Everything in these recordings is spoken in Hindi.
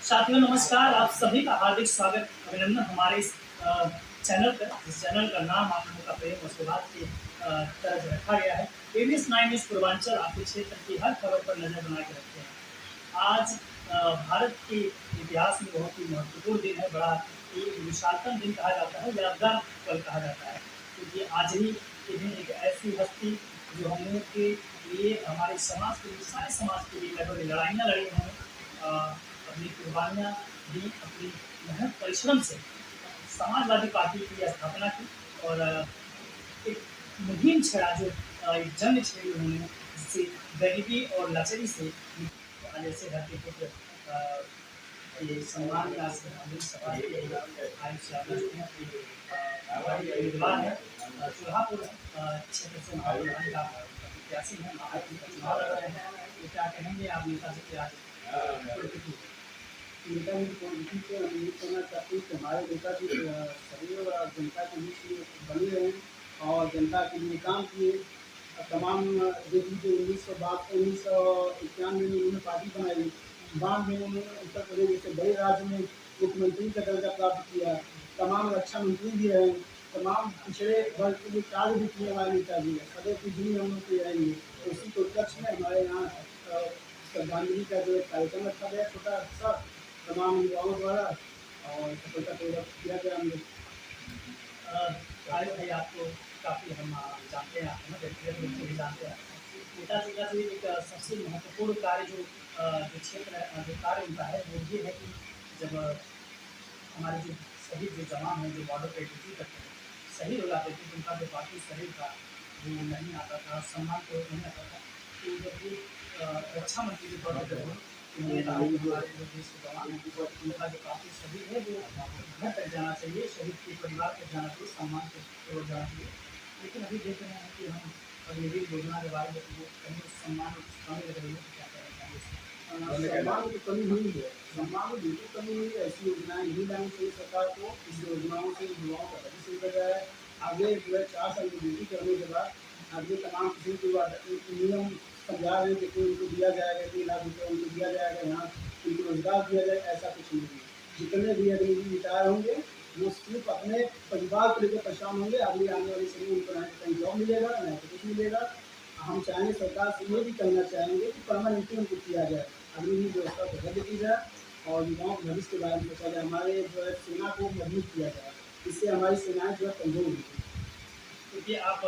साथियों नमस्कार, आप सभी का हार्दिक स्वागत अभिनंदन हमारे इस चैनल पर। इस चैनल का नाम आप लोगों का प्रेम और सौभाग्य की तरह रखा गया है। एबीएस 9 न्यूज़ पूर्वांचल आपके क्षेत्र की हर खबर पर नजर बना के रखते हैं। आज भारत के इतिहास में बहुत ही महत्वपूर्ण दिन है, बड़ा एक विशालतम दिन कहा जाता है, यादगार पल कहा जाता है, क्योंकि आज ही के दिन एक ऐसी हस्ती जो हम लोगों के लिए, हमारे समाज के लिए, सारे समाज के लिए लगभग लड़ाइयाँ लड़ी उन्होंने, अपनी कुर्बानियाँ दी, अपनी मेहनत परिश्रम से समाजवादी पार्टी की स्थापना की और एक मुहिम छेड़ा, जो एक जंग छेड़ी उन्होंने, जिससे गरीबी और लाचारी से आज ऐसे धरती पुत्र ये सम्मान का सभा के आयुष्य बड़ी उम्मीदवार है। चूल्हापुर क्षेत्र से महाप्रधान का प्रत्याशी है, महाराष्ट्र का चुनाव लड़ रहे हैं। तो क्या कहेंगे आप नेता जी के आज प्रकृति? नेता जी पॉलिसी से हम ये कहना चाहते हैं कि हमारे नेता जी सदैव जनता के बीच में बने रहें और जनता के लिए काम किए। तमाम देख लीजिए 1991 में उन्होंने पार्टी बनाई, बाद में उन्होंने उत्तर प्रदेश जैसे बड़े राज्य में मुख्यमंत्री का दर्जा प्राप्त किया, तमाम रक्षा मंत्री भी रहे, तमाम पिछड़े वर्ग के लिए कार्य भी किए हमारे नेता जी। सदैव पूजनीय हम लोग के रहेंगे। तो उसी के उपलक्ष्य में हमारे यहाँ श्रद्धांजलि का जो कार्यक्रम रखा गया छोटा सा तमाम युवाओं द्वारा और सफलतापूर्वक किया गया। हम लोग आयुष भाई आपको काफ़ी हम जानते हैं, आप व्यक्तिगत रूप से भी जानते हैं। नेताजी का जो एक सबसे महत्वपूर्ण कार्य जो क्षेत्र जो कार्य उनका है वो ये है कि जब हमारे जो शहीद जो जवान हैं, जो बॉर्डर पे ड्यूटी करते हैं, शहीद हो जाते थे, तो उनका जो बाकी शरीर था वो नहीं आता था, सम्मान तो नहीं आता था। तो जब ये रक्षा मंत्री के तौर पर उन्होंने कहा कि हमारे जो देश के जवान हैं उनका जो काफ़ी शरीर है वो घर तक जाना चाहिए, शहीद के परिवार तक जाना चाहिए, सम्मान के पूर्वक जाना चाहिए। लेकिन अभी देख रहे हैं कि हम अग्निवीर योजना के बारे में वो कहीं सम्मान कमी लग रही है, तो क्या कहना चाहिए? सम्मान की कमी हुई है, सम्मान की बिल्कुल कमी हुई है। ऐसी योजनाएं नहीं लानी चाहिए सरकार को। इस योजनाओं से युवाओं का भविष्य बिगड़ रहा है। आगे जो है 4 साल की ड्यूटी करने के बाद आगे तमाम किसी को नियम समझा रहे हैं कि कोई उनको दिया जाएगा, 3 लाख रुपये उनको दिया जाएगा, यहाँ उनको रोजगार दिया जाए, ऐसा कुछ नहीं है। जितने भी अग्निवीर रिटायर होंगे वो सिर्फ अपने परिवार को लेकर परेशान होंगे। आगे आने वाले समय उनको ना कहीं जॉब मिलेगा, ना कुछ मिलेगा। हम चाहेंगे सरकार से ये भी कहना चाहेंगे कि परमानेंटली उनको किया जाए, अग्निवीर व्यवस्था को रद्द की जाए और युवाओं के भविष्य के बारे में सोचा जाए। हमारे जो है सेना को मजबूत किया जाए, इससे हमारी सेनाएं जो है कमजोर होगी। क्योंकि आप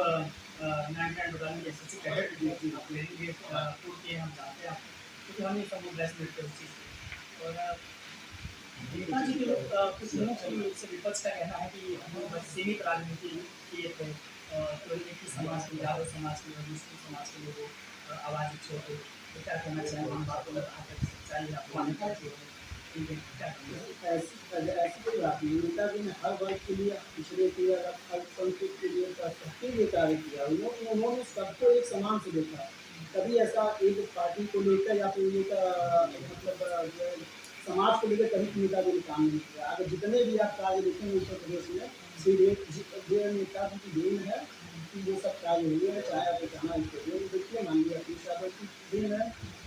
99 एसएससी कैडेट भी आप लेंगे तो के हम जानते हैं, क्योंकि हम ये सब बेस्ट मिलते हैं उस चीज़ से। और नेताजी के कुछ लोगों की विपक्ष का कहना है कि हम लोग बस सीमित राजनीति किए थे, तो एक ही समाज के, यादव समाज के लिए, मुस्लिम समाज के लिए वो आवाज़ छोड़े। तो क्या कहना चाहेंगे इन बातों में, कहाँ तक सच्चाई आपको मान्यता है? ऐसी कोई बात नहीं। नेताजी ने हर वर्ग के लिए, पिछड़े के लिए, अल्पसंख्यक के लिए, सबके लिए कार्य किया। उन्होंने सबको एक समान से देखा। कभी ऐसा एक पार्टी को लेकर या फिर एक मतलब जो है समाज को लेकर कभी नेताजी ने काम नहीं किया। अगर जितने भी आप कार्य देखेंगे उत्तर प्रदेश में, सिर्फ नेताजी की देन है कि वो सब कार्य हुए हैं। चाहे आप कहना देखिए, मान लिया अखिलेश यादव की देन है।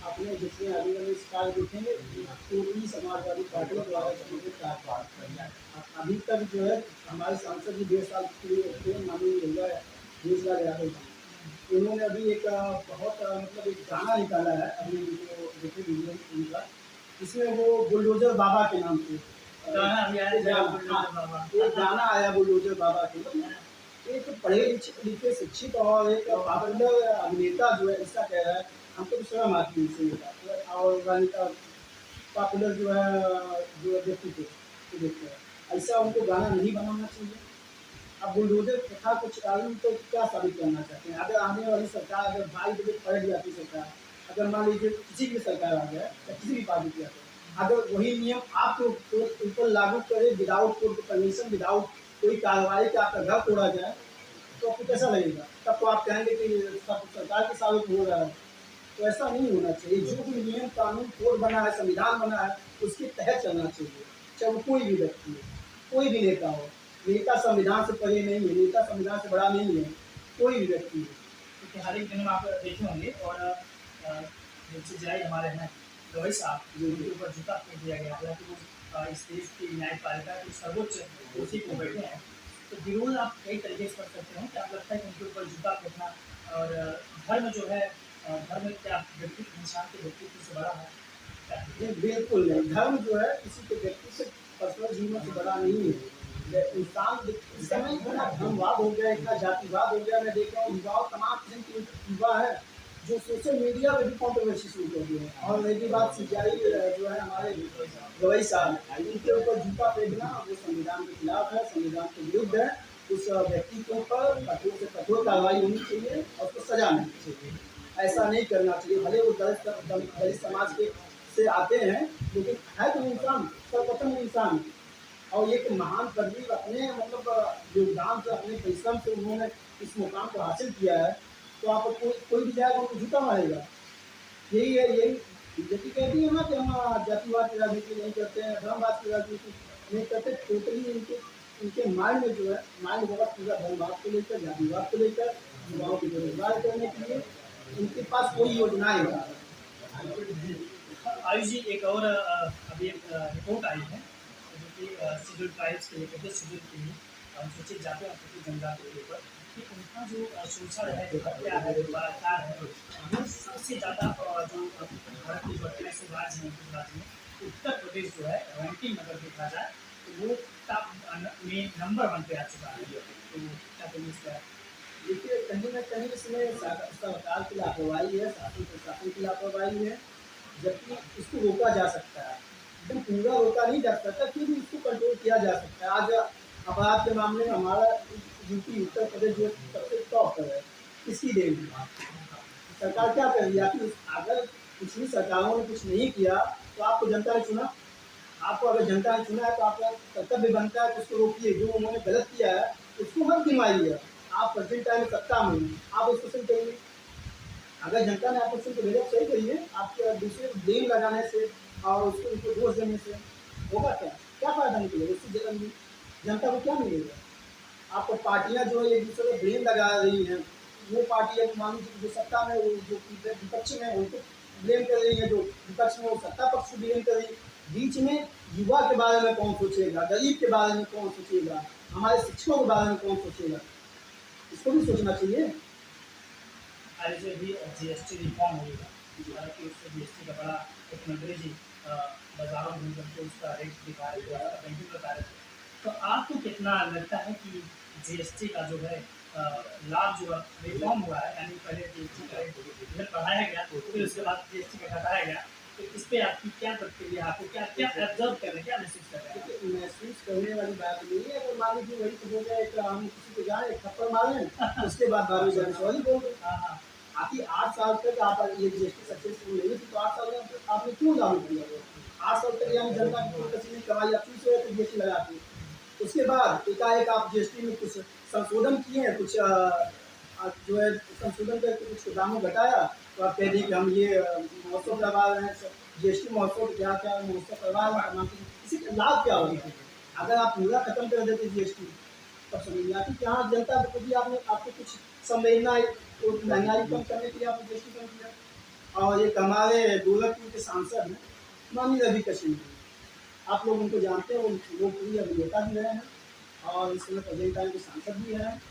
अपने जितने आगे वाले कार्य देखेंगे टोटली समाजवादी पार्टी द्वारा कार्य। अभी तक जो है हमारे सांसद भी 1.5 साल के लिए थे, माननीय भैया देशलाल यादव जी। उन्होंने अभी एक बहुत मतलब एक गाना निकाला है, अभी जो देखे वीडियो उनका, जिसमें वो बुलडोजर बाबा के नाम से एक गाना आया बुलडोजर बाबा के। एक पढ़े लिखे शिक्षित और एक पॉपुलर अभिनेता जो है ऐसा कह रहा है, हमको तो शर्म आती है इसे। और गाने का पॉपुलर जो व्यक्ति थे तो देखते हैं, ऐसा उनको गाना नहीं बनाना चाहिए। अब बुलडोजर प्रथा को चलाने तो क्या साबित करना चाहते हैं? अगर आने वाली सरकार अगर 22 बजे पलट जाती सरकार, अगर मान लीजिए किसी भी सरकार आ जाए या किसी भी पार्टी की आ जाए, अगर वही नियम आपके ऊपर लागू करे विदाउट कोर्ट परमिशन, विदाउट कोई कार्रवाई के आपका घर तोड़ा जाए, तो आपको कैसा लगेगा? तब तो आप कहेंगे कि सब सरकार के साबित हो रहा है। तो ऐसा नहीं होना चाहिए। जो भी नियम कानून कोड बना है, संविधान बना है, उसके तहत चलना चाहिए। चाहे वो कोई भी व्यक्ति हो, कोई भी नेता हो। नेता संविधान से परे नहीं है, नेता संविधान से बड़ा नहीं है, कोई भी व्यक्ति हो। क्योंकि हर एक दिन में आप देखे होंगे और जो चिजाई हमारे हैं गवई साहब, जी, उनके जी। ऊपर जूता फेंक दिया गया। हालाँकि वो इस देश की न्यायपालिका की सर्वोच्च कुर्सी पे बैठे हैं। तो विरोध आप कई तरीके से कर सकते हैं। क्या आपको लगता है कि उनके ऊपर जूता फेंकना और धर्म जो है धर्म क्या व्यक्तित्व इंसान के व्यक्तित्व से बड़ा है? क्या जी, है? बिल्कुल नहीं। धर्म जो है किसी के व्यक्ति से पर्सनल जीवन से बड़ा नहीं है। इंसान इस समय इतना धर्मवाद हो गया, इतना जातिवाद हो गया। मैं देख रहा हूँ युवाओं तमाम किस्म के युवा है जो सोशल मीडिया पे भी कंट्रोवर्सी शुरू कर दिए हैं। और रही बात सिंचाई जो है हमारे गवई साहब, इनके ऊपर जूता फेंकना वो संविधान के खिलाफ है, संविधान के विरुद्ध है। उस व्यक्ति के ऊपर कठोर से कठोर कार्रवाई होनी चाहिए और उसको सजा मिलनी चाहिए। ऐसा नहीं करना चाहिए। भले वो दलित समाज के से आते हैं, लेकिन है तो इंसान, सर्वप्रथम इंसान। और एक महान पदवी अपने मतलब योगदान से, अपने परिश्रम से उन्होंने इस मुकाम को हासिल किया है। तो आप कोई भी जाएगा उनको जूता मारेगा। यही है, यही बीजेपी कहती है ना कि हम जातिवाद की राजनीति नहीं करते हैं, धर्मवाद की राजनीति नहीं करते। टोटली इनके इनके माइंड में जो है, माइंड होगा पूरा धर्मवाद को लेकर, जातिवाद को लेकर, युवाओं की बेरोजगार करने के लिए। इनके पास कोई योजनाएं नहीं है। आयुष जी, एक और अभी एक रिपोर्ट आई है जो कि शेड्यूल ट्राइब्स के लिए, शेड्यूल के लिए अनुसूचित जाति और अनुसूचित जनजाति के ऊपर कि उनका जो शोषण है, जो हत्या है, जो बलात्कार है, वो सबसे ज़्यादा जो भारत के जो 28 राज्य हैं, उस राज्य में उत्तर प्रदेश जो है रैंकिंग अगर देखा जाए तो वो टॉप में नंबर 1 पे आ चुका है। तो क्या कहिए इसका? देखिए, कहीं न कहीं इसमें सरकार की लापरवाही है, शासन प्रशासन की लापरवाही है। जबकि इसको रोका जा सकता है, एकदम पूरा रोका नहीं जा सकता, फिर भी इसको कंट्रोल किया जा सकता है। आज अपराध के मामले में हमारा यूपी, उत्तर प्रदेश जो सबसे टॉप पर है। किसकी देन है? सरकार क्या कर रही है? आपकी अगर पिछली सरकारों ने कुछ नहीं किया, तो आपको जनता ने चुना। आपको अगर जनता ने चुना है तो आपका कर्तव्य बनता है कि उसको रोकिए। जो उन्होंने गलत किया है, उसको मत गिनवाइए। आप प्रेज़ेंट टाइम में सत्ता में हैं, आप उसको सही करिए। अगर जनता ने आपको चुन के भेजा, सही करिए। आप दूसरे को ब्लेम लगाने से और उसको दोष देने से होगा क्या? क्या फ़ायदा निकलेगा? उससे जनता को क्या मिलेगा? आपको पार्टियाँ जो है एक-दूसरे को ब्लेम लगा रही हैं। वो पार्टी अब मान लीजिए जो सत्ता में, वो जो विपक्ष में, उनको ब्लेम कर रही है, जो विपक्ष में वो सत्ता पक्ष को ब्लेम कर रही है। बीच में युवा के बारे में कौन सोचेगा? गरीब के बारे में कौन सोचेगा? हमारे शिक्षकों के बारे में कौन सोचेगा? इसको भी सोचना चाहिए। जैसे भी जीएसटी रिफॉर्म होगा, हालांकि उससे जीएसटी का बड़ा मुख्यमंत्री जी बाजारों में घूम करके उसका रेट दिखा रहे थे, उसका बेनिफिट बता रहे थे। तो आपको कितना लगता है कि जीएसटी का जो है लाभ जो है रिफॉर्म हुआ है, यानी पहले जीएसटी का रेट बढ़ाया गया, फिर उसके बाद जीएसटी का घटाया गया, तो इस पे आपकी क्या प्रतिक्रिया, आपको क्या क्या ऑब्जर्व कर रहे हैं, क्या महसूस कर रहे हैं? देखिए, महसूस करने वाली बात नहीं है। अगर मान लीजिए वही तो हो गया, एक हम किसी को जाए, एक थप्पड़ मारें, उसके बाद बारहवीं जाने सॉरी बोल दें। हाँ हाँ। आखिर 8 साल तक आप ये जीएसटी सक्सेसफुल नहीं थी, तो 8 साल में आपने क्यों लागू किया वो? 8 साल तक यानी जनता की कोई कसी नहीं कमाई, आप फिर से जीएसटी लगा दी। उसके बाद एकाएक आप जीएसटी में कुछ संशोधन किए, कुछ जो है संशोधन करके कुछ दामों घटाया, तो आप कह दिए कि हम ये महोत्सव करवा रहे हैं, जीएसटी महोत्सव, क्या क्या महोत्सव करवा रहे हैं, तमाम चीज़। इसी का लाभ क्या होगा? अगर आप पूरा खत्म कर देते जीएसटी, तब समझ में आती कि हाँ, जनता को भी आपने आपको कुछ संवेदना है, तो महंगाई कम करने के लिए आपने जीएसटी कम किया। और एक हमारे गोरखपुर के सांसद हैं, माननीय रवि किशन जी, आप लोग उनको जानते हैं, वो लोकप्रिय अभिनेता भी रहे हैं और इस समय प्रेजेंट टाइम के सांसद भी हैं।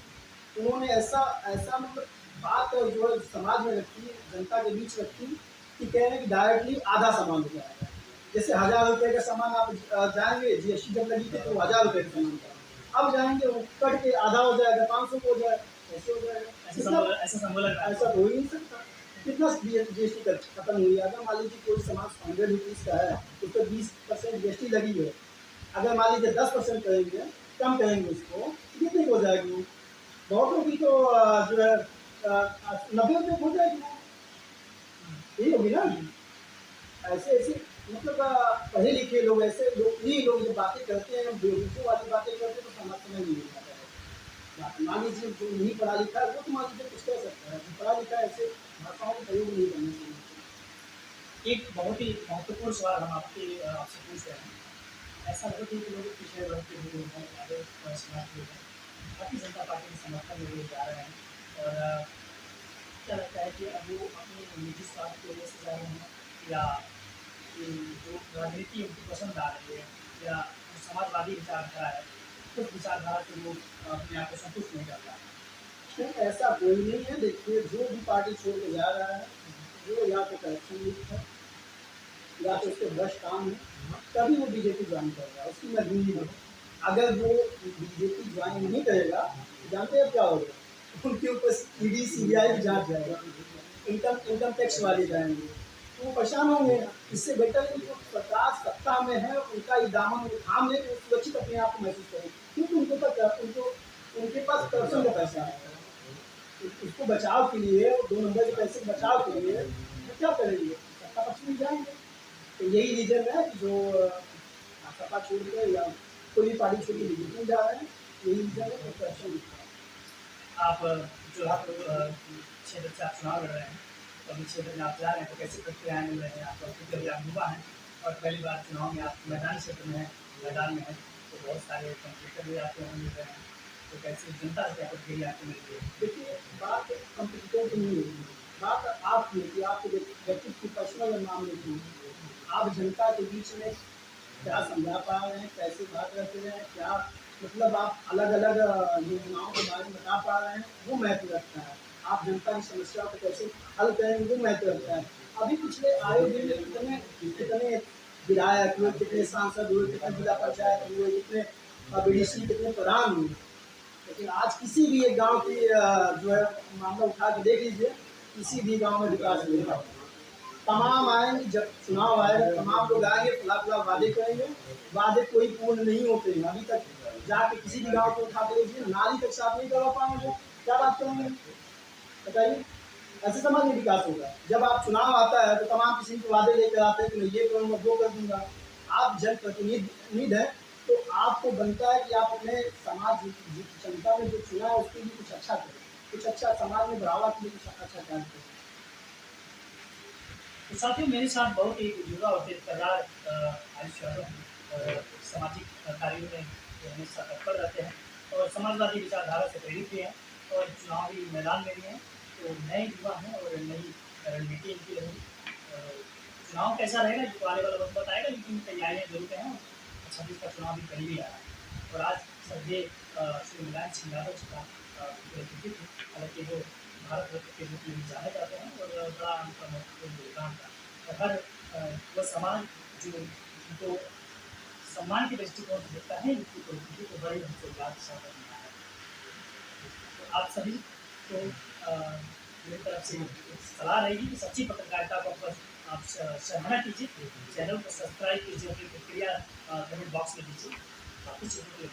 उन्होंने ऐसा ऐसा मतलब बात जो है समाज में रखी, जनता के बीच रखी, कि कह रहे हैं कि डायरेक्टली आधा सामान हो जाएगा। जैसे 1000 रुपये का सामान आप जाएंगे, जीएसटी जब लगी थी तो 1000 रुपये का सामान था। अब जाएंगे वो कट के आधा हो जाएगा, 500 को हो जाए, ऐसे हो जाएगा। ऐसा संबोधन ऐसा हो ही नहीं सकता। कितना जीएसटी खत्म हुई? अगर मान लीजिए कोई सामान 100 रुपीज़ का है, उस पर 20% जीएसटी लगी है। अगर मान लीजिए 10% करेंगे, कम करेंगे उसको, तो कितने की हो जाएगी वो? बहुतों की तो जो है 90 रुपये हो जाएगी वो। यही होगी ना? ऐसे ऐसे मतलब पढ़े लिखे लोग, ऐसे लोग, ये लोग जो बातें करते हैं, बेवकूफ़ों वाली बातें करते हैं, तो समझ में नहीं आता है। मान लीजिए जो नहीं पढ़ा लिखा है, वो तो मान लीजिए कुछ कह सकता है। जो पढ़ा लिखा है, ऐसे भाषाओं का प्रयोग नहीं करना चाहिए। एक बहुत ही महत्वपूर्ण सवाल हम आपसे पूछ रहे हैं। ऐसा बहुत ही लोग पिछड़े वर्ग के लोग हैं, आगे समाज के लोग हैं, भारतीय जनता पार्टी के समर्थन में लोग जा रहे हैं और क्या लगता है कि अब वो अपने निजी स्वार्थ की वजह से जा रहे हैं या कि जो राजनीति उनको पसंद आ रही है या समाजवादी विचारधारा है, उस विचारधारा से वो अपने आप को संतुष्ट नहीं करता है। नहीं, ऐसा कोई नहीं है। देखिए, जो भी पार्टी छोड़ के जा रहा है, वो या तो करप्शन लिप्त है, या तो उसके भ्रष्ट काम है, तभी वो बीजेपी ज्वाइन कर रहा है, उसकी मजबूरी में। अगर वो बीजेपी ज्वाइन नहीं करेगा, तो जानते हैं क्या होगा? उनके ऊपर ईडी सीबीआई की जांच जाएगा, इनकम टैक्स वाले जाएंगे, तो वो परेशान होंगे। इससे बेटर है कि जो सरकार सत्ता में है, उनका ये दामन वो थाम ले, वो सुरक्षित अपने आप को महसूस करें, क्योंकि उनके पास करप्शन का पैसा है। उसको बचाव के लिए, 2 नंबर के पैसे के बचाव के लिए वो क्या करेंगे? सत्ता पक्ष में जाएंगे। तो यही रीजन है कि जो सपा छोड़ के या कोई भी पार्टी छोड़ के बीजेपी में जा रहे हैं, यही रीजन है कि करप्शन। आप जो आप क्षेत्र से आप चुनाव लड़ रहे हैं, तो अभी क्षेत्र में आप जा रहे हैं तो कैसी प्रतिक्रियाएँ मिल रही हैं आपको? क्योंकि अभी आप युवा हैं और पहली बार चुनाव में आप मैदानी क्षेत्र में हैं, मैदान में हैं, तो बहुत सारे कॉम्पिटिटर भी आपको वहाँ मिल रहे हैं, तो कैसी जनता से क्या प्रतिक्रिया आपको मिल रही है? देखिए, बात कंप्यूटर की नहीं होगी, बात आपकी है कि आपके व्यक्तित्व की पर्सनल मामले की। आप जनता के बीच में क्या समझा पा रहे हैं, कैसे बात करते हैं, क्या मतलब आप अलग अलग योजनाओं के बारे में बता पा रहे हैं, वो महत्व रखता है। आप जनता की समस्याओं को कैसे हल करेंगे, वो महत्व रखता है। अभी पिछले आए दिन में कितने कितने विधायक हुए, कितने सांसद हुए, कितने जिला पंचायत हुए, कितने बीडीसी, कितने प्रधान हुए, लेकिन आज किसी भी एक गांव की जो है मामला उठा के देख लीजिए, किसी भी गांव में विकास नहीं हुआ। तमाम आएंगे, जब चुनाव आएगा तमाम लोग आएंगे, फला फला वादे करेंगे, वादे कोई पूर्ण नहीं होते हैं। अभी तक जाके किसी भी गांव को उठा के देखिए, नाली तक साफ नहीं करवा पाएंगे, क्या बात करेंगे? बताइए, ऐसे समाज में विकास होगा? जब आप चुनाव आता है तो तमाम किसी को वादे लेकर आते हैं कि मैं ये करूँगा, वो कर दूंगा। आप जनप्रतिनिधि है, तो आपको बनता है कि आप अपने समाज जनता में जो चुना है उसके लिए कुछ अच्छा करें, कुछ अच्छा समाज में बढ़ावा के लिए कुछ अच्छा कार्य करें। तो साथियों, मेरे साथ बहुत ही युवा और तेजतर्रार आयुष्य सामाजिक कार्यों में जो हमेशा तत्पर रहते हैं और समाजवादी विचारधारा से प्रेरित भी हैं और चुनावी मैदान में भी हैं, तो नए युवा हैं और नई रणनीति इनकी रहेगी। चुनाव कैसा रहेगा ये तो आने वाला वक्त बताएगा, लेकिन तैयारियाँ जरूर हैं और 26 का चुनाव भी करीब ही आ रहा है। और आज सर्वे श्री मुलायम सिंह यादव जी का थे, हालांकि वो भारत रत्न के रूप में जाने जाते हैं और बड़ा उनका महत्वपूर्ण योगदान था। और हर वह समाज जो उनको सम्मान के दृष्टिकोण से देखता है, उनकी प्रवृत्ति को बड़े ढंग से याद सागर बनाया है। तो आप सभी को मेरी तरफ से एक सलाह रहेगी कि सच्ची पत्रकारिता को आप सराहना कीजिए, चैनल को सब्सक्राइब कीजिए, अपनी प्रतिक्रिया कमेंट बॉक्स में दीजिए। आपकी चीज़ों के लिए